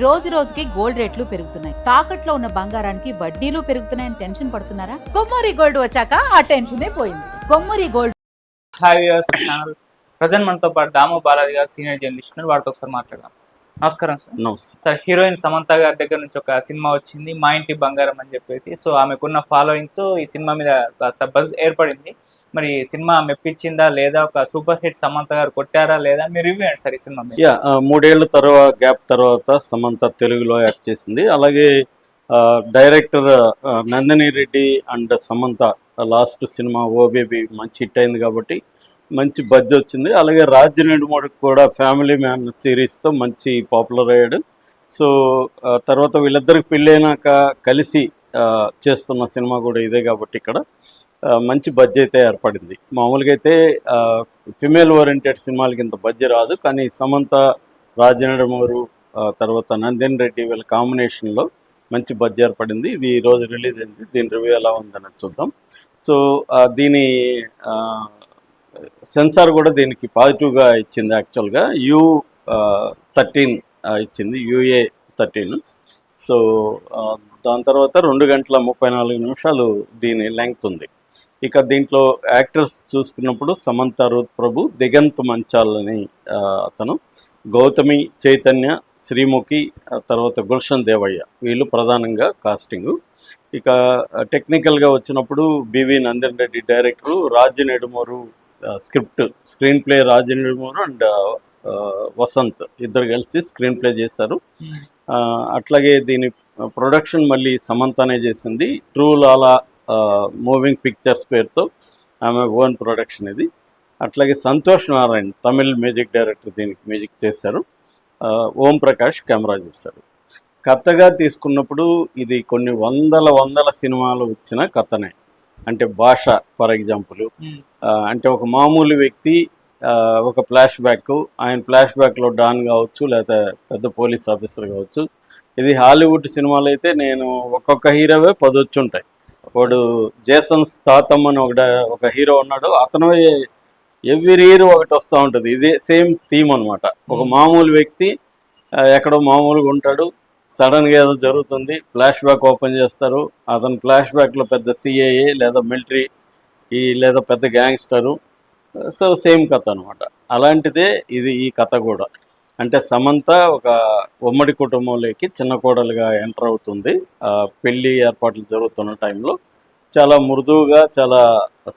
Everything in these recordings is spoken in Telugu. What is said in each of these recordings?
రోజు రోజుకి గోల్డ్ రేట్లు పెరుగుతున్నాయి. తాకట్లో ఉన్న బంగారానికి వడ్డీలు పెరుగుతున్నాయని టెన్షన్ పడుతున్నారా? కొమ్మూరి గోల్డ్ వచ్చాక ఆ టెన్షనే పోయింది. Kommuri gold. Hi channel. Present మనతో పాటు దాము బాలాజీ గారు సీనియర్ జర్నలిస్ట్ ఉన్నారు. వారితో ఒకసారి మాట్లాడదాం. నమస్కారం సార్. నమస్తే సార్, హీరోయిన్ సమంత గారి దగ్గర నుంచి ఒక సినిమా వచ్చింది, మా ఇంటి బంగారం అని చెప్పేసి. సో ఆమెకున్న ఫాలోయింగ్ తో ఈ సినిమా మీద కాస్త బజ్ ఏర్పడింది. మరి సినిమా మెప్పించిందా లేదా, ఒక సూపర్ హిట్ సమంత గారు కొట్టారా లేదా, మీరు రివ్యూ అండి సార్ ఈ సినిమా మీద. మూడేళ్ల గ్యాప్ తర్వాత సమంత తెలుగులో యాక్ట్ చేసింది. అలాగే director Nandini Reddy and Samantha last cinema Oh Baby మంచి హిట్ అయింది కాబట్టి మంచి బజ్ వచ్చింది. అలాగే రాజ్ నెడుమోడికి కూడా ఫ్యామిలీ మ్యాన్ సిరీస్తో మంచి పాపులర్ అయ్యాడు. సో తర్వాత వీళ్ళిద్దరికి పెళ్ళైనాక కలిసి చేస్తున్న సినిమా కూడా ఇదే కాబట్టి ఇక్కడ మంచి బడ్జ్ అయితే ఏర్పడింది. మామూలుగా అయితే ఫిమేల్ ఓరియంటెడ్ సినిమాలకి ఇంత బడ్జ్ రాదు, కానీ సమంత, రాజ్ నెడుమోరు, తర్వాత నందిని రెడ్డి వీళ్ళ కాంబినేషన్లో మంచి బడ్జ్ ఏర్పడింది. ఇది ఈరోజు రిలీజ్ అయింది. దీని రివ్యూ ఎలా ఉందని చూద్దాం. సో దీని సెన్సార్ కూడా దీనికి పాజిటివ్గా ఇచ్చింది. యాక్చువల్గా U13 ఇచ్చింది, UA13. సో దాని తర్వాత 2 గంటల 34 నిమిషాలు దీని లెంగ్త్ ఉంది. ఇక దీంట్లో యాక్టర్స్ చూసుకున్నప్పుడు సమంత రూత్ ప్రభు, దిగంత్ మంచాల్ అని అతను, గౌతమి చైతన్య, శ్రీముఖి, తర్వాత గుల్షన్ దేవయ్య, వీళ్ళు ప్రధానంగా కాస్టింగు. ఇక టెక్నికల్గా వచ్చినప్పుడు BV Nandan Reddy director, Raj Nidimoru screenplay, Raj Nidimoru and Vasanth ఇద్దరు కలిసి స్క్రీన్ ప్లే చేశారు. అట్లాగే దీని ప్రొడక్షన్ మళ్ళీ సమంతనే చేసింది. ట్రూ లాలా మూవింగ్ పిక్చర్స్ పేరుతో ఆమె ఓన్ ప్రొడక్షన్ ఇది. అట్లాగే సంతోష్ నారాయణ్ తమిళ్ మ్యూజిక్ డైరెక్టర్ దీనికి మ్యూజిక్ చేశారు. ఓం ప్రకాష్ కెమెరా చేశారు. కథగా తీసుకున్నప్పుడు ఇది కొన్ని వందల సినిమాలు వచ్చిన కథనే. అంటే భాష, ఫర్ ఎగ్జాంపుల్, అంటే ఒక మామూలు వ్యక్తి ఒక ఫ్లాష్ బ్యాక్, ఆయన ఫ్లాష్ బ్యాక్లో డాన్ కావచ్చు, లేదా పెద్ద పోలీస్ ఆఫీసర్ కావచ్చు. ఇది హాలీవుడ్ సినిమాలు అయితే నేను ఒక్కొక్క హీరోవే 10 వచ్చి ఉంటాయి. వాడు జేసన్ స్తాథమ్ అని ఒక హీరో ఉన్నాడు, అతను ఎవ్రీ ఇయర్ ఒకటి వస్తూ ఉంటుంది. ఇదే సేమ్ థీమ్ అనమాట. ఒక మామూలు వ్యక్తి ఎక్కడో మామూలుగా ఉంటాడు, సడన్గా ఏదో జరుగుతుంది, ఫ్లాష్ బ్యాక్ ఓపెన్ చేస్తారు, అతను ఫ్లాష్ బ్యాక్లో పెద్ద సిఐఏ లేదా మిలిటరీ లేదా పెద్ద గ్యాంగ్స్టరు. సో సేమ్ కథ అనమాట. అలాంటిదే ఈ కథ కూడా. అంటే సమంత ఒక ఉమ్మడి కుటుంబంలోకి చిన్న కోడలుగా ఎంటర్ అవుతుంది. పెళ్ళి ఏర్పాట్లు జరుగుతున్న టైంలో చాలా మృదువుగా, చాలా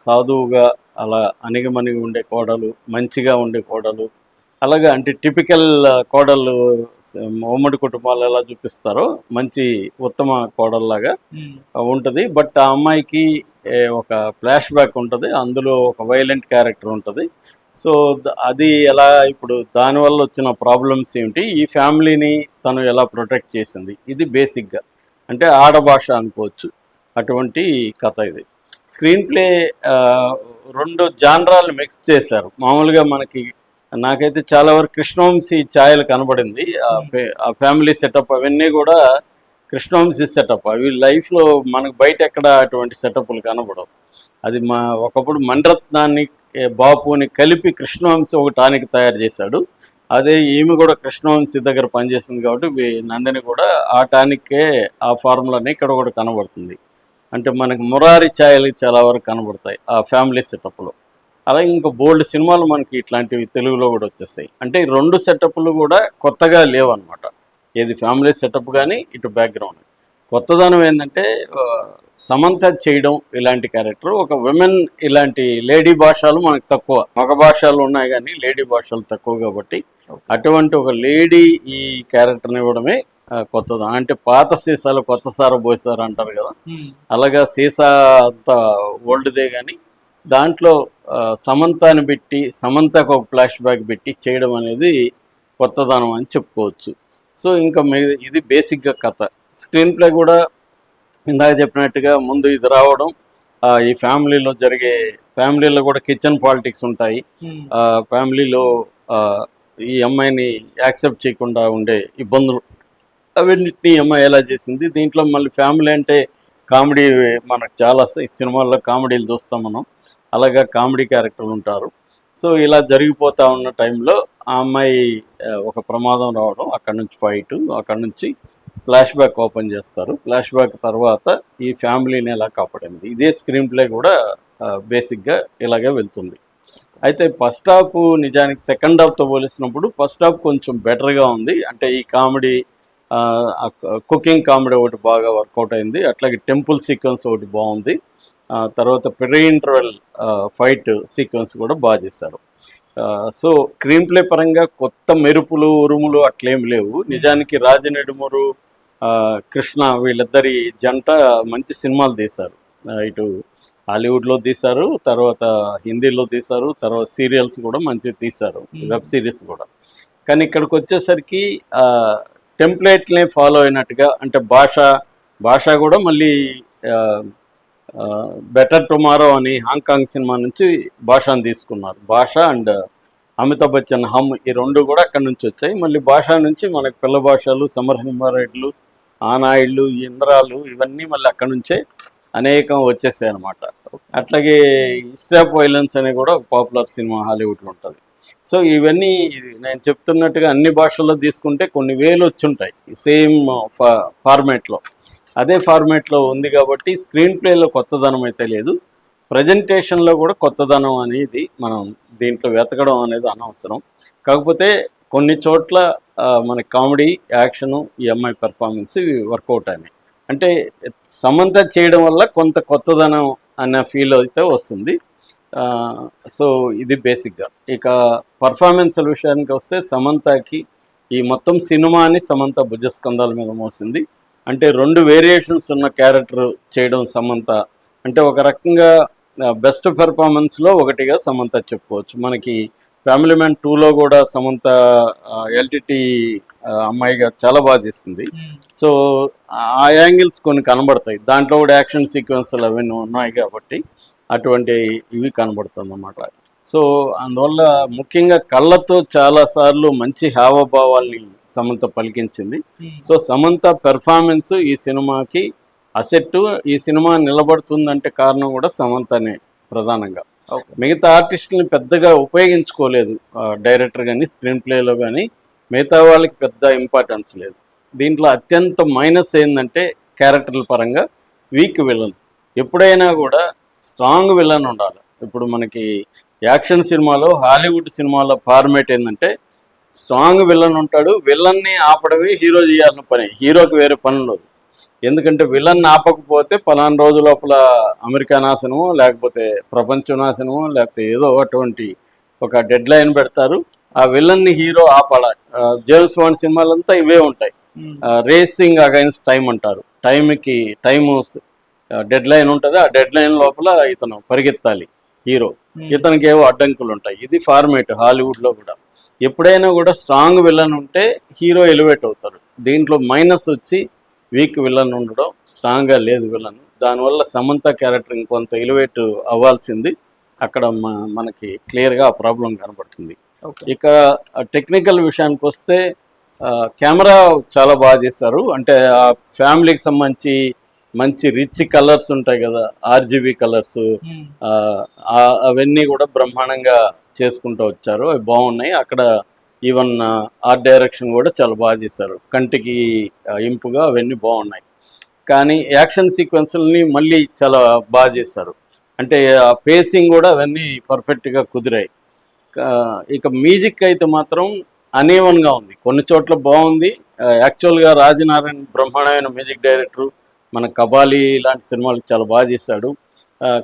సాధువుగా, అలా అణిగిమణిగి ఉండే కోడలు, మంచిగా ఉండే కోడలు, అలాగా అంటే టిపికల్ కోడళ్ళు ఉమ్మడి కుటుంబాలు ఎలా చూపిస్తారో మంచి ఉత్తమ కోడల్లాగా ఉంటుంది. బట్ ఆ అమ్మాయికి ఒక ఫ్లాష్ బ్యాక్ ఉంటుంది, అందులో ఒక వైలెంట్ క్యారెక్టర్ ఉంటుంది. సో అది ఎలా, ఇప్పుడు దానివల్ల వచ్చిన ప్రాబ్లమ్స్ ఏమిటి, ఈ ఫ్యామిలీని తను ఎలా ప్రొటెక్ట్ చేసింది, ఇది బేసిక్గా అంటే ఆడభాష అనుకోవచ్చు. అటువంటి కథ ఇది. స్క్రీన్ ప్లే 2 జానరాలు మిక్స్ చేశారు. మామూలుగా నాకైతే చాలా వరకు కృష్ణవంశీ ఛాయలు కనబడింది. ఆ ఫ్యామిలీ సెటప్ అవన్నీ కూడా కృష్ణవంశీ సెటప్. అవి లైఫ్లో మనకు బయట ఎక్కడ అటువంటి సెటప్లు కనబడవు. అది ఒకప్పుడు మణిరత్నాన్ని, బాపుని కలిపి కృష్ణవంశీ ఒక టానిక్ తయారు చేశాడు. అదే ఈమె కూడా కృష్ణవంశీ దగ్గర పనిచేసింది కాబట్టి నందిని కూడా ఆ టానిక్కే, ఆ ఫార్ములాని ఇక్కడ కూడా కనబడుతుంది. అంటే మనకి మురారి ఛాయలు చాలా వరకు కనబడతాయి ఆ ఫ్యామిలీ సెటప్లో. అలాగే ఇంకా బోల్డ్ సినిమాలు మనకి ఇట్లాంటివి తెలుగులో కూడా వచ్చేస్తాయి. అంటే ఈ 2 సెటప్లు కూడా కొత్తగా లేవన్నమాట. ఏది ఫ్యామిలీ సెటప్ కానీ ఇటు బ్యాక్గ్రౌండ్. కొత్తదనం ఏంటంటే సమంత చేయడం ఇలాంటి క్యారెక్టర్. ఒక విమెన్, ఇలాంటి లేడీ భాషలు మనకు తక్కువ, మగ భాషలు ఉన్నాయి కానీ లేడీ భాషలు తక్కువ కాబట్టి అటువంటి ఒక లేడీ ఈ క్యారెక్టర్ని ఇవ్వడమే కొత్తదనం. అంటే పాత సీసాలు కొత్త సార పోసారు అంటారు కదా, అలాగా సీసా అంత ఓల్డ్దే కానీ దాంట్లో సమంతని పెట్టి, సమంతకు ఒక ఫ్లాష్ బ్యాక్ పెట్టి చేయడం అనేది కొత్తదనం అని చెప్పుకోవచ్చు. సో ఇంకా ఇది బేసిక్గా కథ. స్క్రీన్ ప్లే కూడా ఇందాక చెప్పినట్టుగా ముందు ఇది రావడం, ఈ ఫ్యామిలీలో కూడా కిచెన్ పాలిటిక్స్ ఉంటాయి. ఫ్యామిలీలో ఈ అమ్మాయిని యాక్సెప్ట్ చేయకుండా ఉండే ఇబ్బందులు అవన్నిటిని అమ్మాయి ఎలా చేసింది. దీంట్లో మళ్ళీ ఫ్యామిలీ అంటే కామెడీ, మనకు చాలా సినిమాల్లో కామెడీలు చూస్తాం మనం. అలాగా కామెడీ క్యారెక్టర్లు ఉంటారు. సో ఇలా జరిగిపోతా ఉన్న టైంలో ఆ అమ్మాయి ఒక ప్రమాదం రావడం, అక్కడ నుంచి ఫైట్, అక్కడ నుంచి ఫ్లాష్ బ్యాక్ ఓపెన్ చేస్తారు. ఫ్లాష్ బ్యాక్ తర్వాత ఈ ఫ్యామిలీని ఎలా కాపాడింది, ఇదే స్క్రీన్ ప్లే కూడా బేసిక్గా ఇలాగే వెళ్తుంది. అయితే ఫస్ట్ హాఫ్ నిజానికి సెకండ్ హాఫ్తో పోలిసినప్పుడు ఫస్ట్ హాఫ్ కొంచెం బెటర్గా ఉంది. అంటే ఈ కామెడీ, కుకింగ్ కామెడీ ఒకటి బాగా వర్కౌట్ అయింది. అట్లాగే టెంపుల్ సీక్వెన్స్ ఒకటి బాగుంది. తర్వాత ప్రీ ఇంటర్వెల్ ఫైట్ సీక్వెన్స్ కూడా బాగా చేశారు. సో స్క్రీన్ ప్లే పరంగా కొత్త మెరుపులు ఉరుములు అట్లేం లేవు. నిజానికి రాజనెడుమూరు, కృష్ణ వీళ్ళిద్దరి జంట మంచి సినిమాలు తీశారు. ఇటు హాలీవుడ్లో తీశారు, తర్వాత హిందీలో తీశారు, తర్వాత సీరియల్స్ కూడా మంచిగా తీశారు, వెబ్ సిరీస్ కూడా. కానీ ఇక్కడికి వచ్చేసరికి టెంప్లెట్నే ఫాలో అయినట్టుగా, అంటే భాష కూడా మళ్ళీ బెటర్ టుమారో అని హాంకాంగ్ సినిమా నుంచి భాషను తీసుకున్నారు. భాష అండ్ అమితాబ్ బచ్చన్ హమ్, ఈ రెండు కూడా అక్కడి నుంచి వచ్చాయి. మళ్ళీ భాష నుంచి మనకి పిల్ల భాషలు, సమరసింహారెడ్లు, ఆనాయుళ్ళు, ఇంద్రాలు ఇవన్నీ మళ్ళీ అక్కడి నుంచే అనేకం వచ్చేసాయి అనమాట. అట్లాగే హిస్టరీ ఆఫ్ వైలెన్స్ అనే కూడా ఒక పాపులర్ సినిమా హాలీవుడ్లో ఉంటుంది. సో ఇవన్నీ నేను చెప్తున్నట్టుగా అన్ని భాషల్లో తీసుకుంటే కొన్ని వేలు వచ్చుంటాయి సేమ్ ఫార్మేట్లో. అదే ఫార్మేట్లో ఉంది కాబట్టి స్క్రీన్ ప్లేలో కొత్తదనం అయితే లేదు, ప్రజెంటేషన్లో కూడా కొత్తదనం అనేది మనం దీంట్లో వెతకడం అనేది అనవసరం. కాకపోతే కొన్ని చోట్ల మనకి కామెడీ, యాక్షను, ఈ అమ్మాయి పెర్ఫార్మెన్స్ ఇవి వర్కౌట్ అయినాయి. అంటే సమంత చేయడం వల్ల కొంత కొత్తదనం అన్న ఫీల్ అయితే వస్తుంది. సో ఇది బేసిక్గా. ఇక పర్ఫార్మెన్స్ విషయానికి వస్తే సమంతకి ఈ మొత్తం సినిమాని సమంత భుజస్కంధాల మీద మోసింది. అంటే 2 వేరియేషన్స్ ఉన్న క్యారెక్టర్ చేయడం సమంత అంటే ఒక రకంగా బెస్ట్ పెర్ఫార్మెన్స్లో ఒకటిగా సమంత చెప్పుకోవచ్చు. మనకి ఫ్యామిలీ మ్యాన్ 2లో కూడా సమంత ఎల్టీటీ అమ్మాయిగా చాలా బాగా తీస్తుంది. సో ఆ యాంగిల్స్ కొన్ని కనబడతాయి, దాంట్లో కూడా యాక్షన్ సీక్వెన్స్లు అవన్నీ ఉన్నాయి కాబట్టి అటువంటి ఇవి కనబడుతుంది అన్నమాట. సో అందువల్ల ముఖ్యంగా కళ్ళతో చాలాసార్లు మంచి హావభావాల్ని సమంత పలికించింది. సో సమంత పెర్ఫార్మెన్స్ ఈ సినిమాకి అసెట్టు. ఈ సినిమా నిలబడుతుందంటే కారణం కూడా సమంతనే ప్రధానంగా. మిగతా ఆర్టిస్టులని పెద్దగా ఉపయోగించుకోలేదు డైరెక్టర్ కానీ, స్క్రీన్ ప్లేలో కానీ. మిగతా వాళ్ళకి పెద్ద ఇంపార్టెన్స్ లేదు. దీంట్లో అత్యంత మైనస్ ఏంటంటే క్యారెక్టర్ల పరంగా వీక్ విలన్. ఎప్పుడైనా కూడా స్ట్రాంగ్ విలన్ ఉండాలి. ఇప్పుడు మనకి యాక్షన్ సినిమాలో, హాలీవుడ్ సినిమాలో ఫార్మేట్ ఏంటంటే స్ట్రాంగ్ విలన్ ఉంటాడు, విలన్ని ఆపడమే హీరో చేయాల్సిన పని, హీరోకి వేరే పని ఉండదు. ఎందుకంటే విలన్ ఆపకపోతే పలానా రోజు లోపల అమెరికా నాశనమో, లేకపోతే ప్రపంచ నాశనమో, లేకపోతే ఏదో అటువంటి ఒక డెడ్ లైన్ పెడతారు. ఆ విలన్ని హీరో ఆపాల. జేమ్స్ బాండ్ సినిమాలంతా ఇవే ఉంటాయి. రేసింగ్ అగైన్స్ టైం అంటారు. టైము డెడ్ లైన్ ఉంటుంది, ఆ డెడ్ లైన్ లోపల ఇతను పరిగెత్తాలి హీరో, ఇతనికి ఏవో అడ్డంకులు ఉంటాయి. ఇది ఫార్మేట్ హాలీవుడ్లో కూడా. ఎప్పుడైనా కూడా స్ట్రాంగ్ విలన్ ఉంటే హీరో ఎలివేట్ అవుతారు. దీంట్లో మైనస్ వచ్చి వీక్ విలన్ ఉండడం, స్ట్రాంగ్గా లేదు విలన్. దానివల్ల సమంత క్యారెక్టర్ ఇంకొంత ఎలివేట్ అవ్వాల్సింది. అక్కడ మనకి క్లియర్గా ఆ ప్రాబ్లం కనబడుతుంది. ఇక టెక్నికల్ విషయానికి వస్తే కెమెరా చాలా బాగా చేశారు. అంటే ఆ ఫ్యామిలీకి సంబంధించి మంచి రిచ్ కలర్స్ ఉంటాయి కదా, RGB కలర్స్, అవన్నీ కూడా బ్రహ్మాండంగా చేసుకుంటూ వచ్చారు. అవి బాగున్నాయి. అక్కడ ఈవెన్ ఆర్ట్ డైరెక్షన్ కూడా చాలా బాగా చేశారు, కంటికి ఇంపుగా అవన్నీ బాగున్నాయి. కానీ యాక్షన్ సీక్వెన్స్ని మళ్ళీ చాలా బాగా చేశారు. అంటే ఆ పేసింగ్ కూడా అవన్నీ పర్ఫెక్ట్గా కుదిరాయి. ఇక మ్యూజిక్ అయితే మాత్రం అనీవన్గా ఉంది, కొన్ని చోట్ల బాగుంది. యాక్చువల్గా రాజనారాయణ బ్రహ్మాండమైన మ్యూజిక్ డైరెక్టరు, మన కబాలి లాంటి సినిమాలు చాలా బాగా చేశాడు.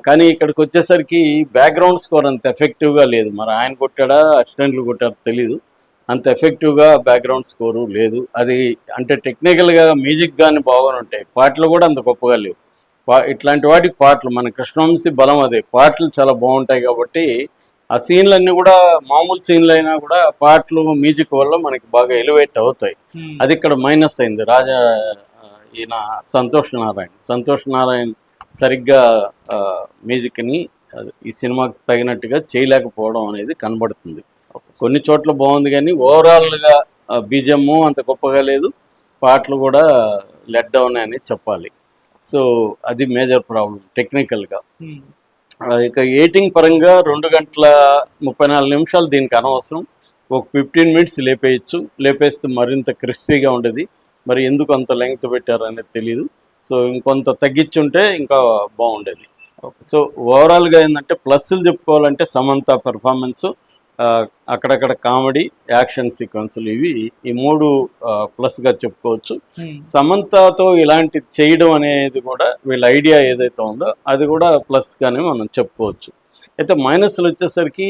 కానీ ఇక్కడికి వచ్చేసరికి బ్యాక్గ్రౌండ్ స్కోర్ అంత ఎఫెక్టివ్గా లేదు. మరి ఆయన కొట్టాడా, అసిస్టెంట్లు కొట్టారో తెలీదు, అంత ఎఫెక్టివ్గా బ్యాక్గ్రౌండ్ స్కోరు లేదు. అది అంటే టెక్నికల్గా మ్యూజిక్ కానీ బాగానే ఉంటాయి, పాటలు కూడా అంత గొప్పగా లేవు. ఇట్లాంటి వాటికి పాటలు, మన కృష్ణవంశీ బలం అదే, పాటలు చాలా బాగుంటాయి. కాబట్టి ఆ సీన్లన్నీ కూడా మామూలు సీన్లు అయినా కూడా పాటలు మ్యూజిక్ వల్ల మనకి బాగా ఎలివేట్ అవుతాయి. అది ఇక్కడ మైనస్ అయింది. ఈయన సంతోష్ నారాయణ్ సరిగ్గా మ్యూజిక్ని ఈ సినిమాకి తగినట్టుగా చేయలేకపోవడం అనేది కనబడుతుంది. కొన్ని చోట్ల బాగుంది కానీ ఓవరాల్గా బీజిఎం అంత గొప్పగా లేదు, పాటలు కూడా లెట్ డౌన్ అని చెప్పాలి. సో అది మేజర్ ప్రాబ్లం టెక్నికల్గా. ఇక ఎయిటింగ్ పరంగా 2 గంటల 34 నిమిషాలు దీనికి అనవసరం. ఒక 15 మినిట్స్ లేపేయచ్చు. లేపేస్తే మరింత క్రిస్పీగా ఉండేది. మరి ఎందుకు అంత లెంగ్త్ పెట్టారు అనేది తెలీదు. సో ఇంకొంత తగ్గించుంటే ఇంకా బాగుండేది. సో ఓవరాల్గా ఏంటంటే ప్లస్లు చెప్పుకోవాలంటే సమంత పెర్ఫార్మెన్స్, అక్కడక్కడ కామెడీ, యాక్షన్ సీక్వెన్సులు, ఈ 3 ప్లస్గా చెప్పుకోవచ్చు. సమంతతో ఇలాంటి చేయడం అనేది కూడా వీళ్ళ ఐడియా ఏదైతే ఉందో అది కూడా ప్లస్గానే మనం చెప్పుకోవచ్చు. అయితే మైనస్లు వచ్చేసరికి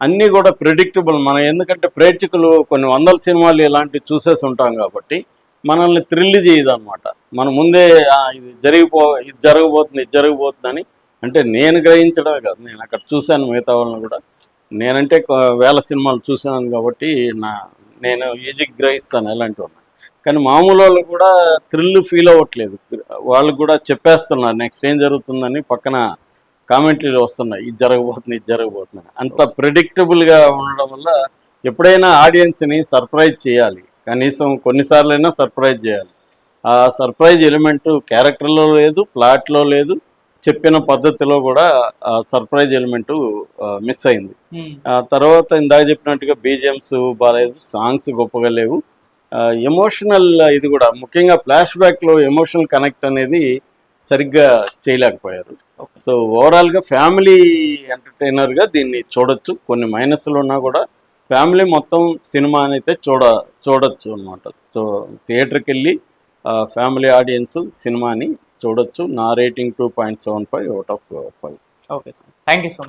అన్నీ కూడా ప్రెడిక్టబుల్. మనం ఎందుకంటే ప్రేక్షకులు కొన్ని వందల సినిమాలు ఇలాంటివి చూసేసి ఉంటాం కాబట్టి మనల్ని థ్రిల్ చేయదు అనమాట. మనం ముందే ఇది జరగబోతుందని అంటే నేను గ్రహించడమే కాదు, నేను అక్కడ చూశాను మిగతా వాళ్ళని కూడా. నేనంటే వేల సినిమాలు చూశాను కాబట్టి నేను ఈజీగా గ్రహిస్తాను ఎలాంటి ఉన్నాయి. కానీ మామూలు వాళ్ళు కూడా థ్రిల్ ఫీల్ అవ్వట్లేదు. వాళ్ళకు కూడా చెప్పేస్తున్నారు నెక్స్ట్ ఏం జరుగుతుందని, పక్కన కామెంట్లు వస్తున్నాయి, ఇది జరగబోతుంది. అంత ప్రెడిక్టబుల్గా ఉండడం వల్ల ఎప్పుడైనా ఆడియన్స్ని సర్ప్రైజ్ చేయాలి, కనీసం కొన్నిసార్లైనా సర్ప్రైజ్ చేయాలి. ఆ సర్ప్రైజ్ ఎలిమెంటు క్యారెక్టర్లో లేదు, ప్లాట్లో లేదు, చెప్పిన పద్ధతిలో కూడా సర్ప్రైజ్ ఎలిమెంటు మిస్ అయింది. తర్వాత ఇందాక చెప్పినట్టుగా బీజిఎమ్స్ బాగాలేదు, సాంగ్స్ గొప్పగా లేవు. ఎమోషనల్ ఇది కూడా ముఖ్యంగా ఫ్లాష్ బ్యాక్లో ఎమోషనల్ కనెక్ట్ అనేది సరిగ్గా చేయలేకపోయారు. సో ఓవరాల్గా ఫ్యామిలీ ఎంటర్టైనర్గా దీన్ని చూడొచ్చు. కొన్ని మైనస్లు ఉన్నా కూడా ఫ్యామిలీ మొత్తం సినిమా అయితే చూడొచ్చు అనమాట. సో థియేటర్కి వెళ్ళి ఫ్యామిలీ ఆడియన్స్ సినిమాని చూడొచ్చు. నా rating 2.75 out of 5. Okay sir, thank you so much.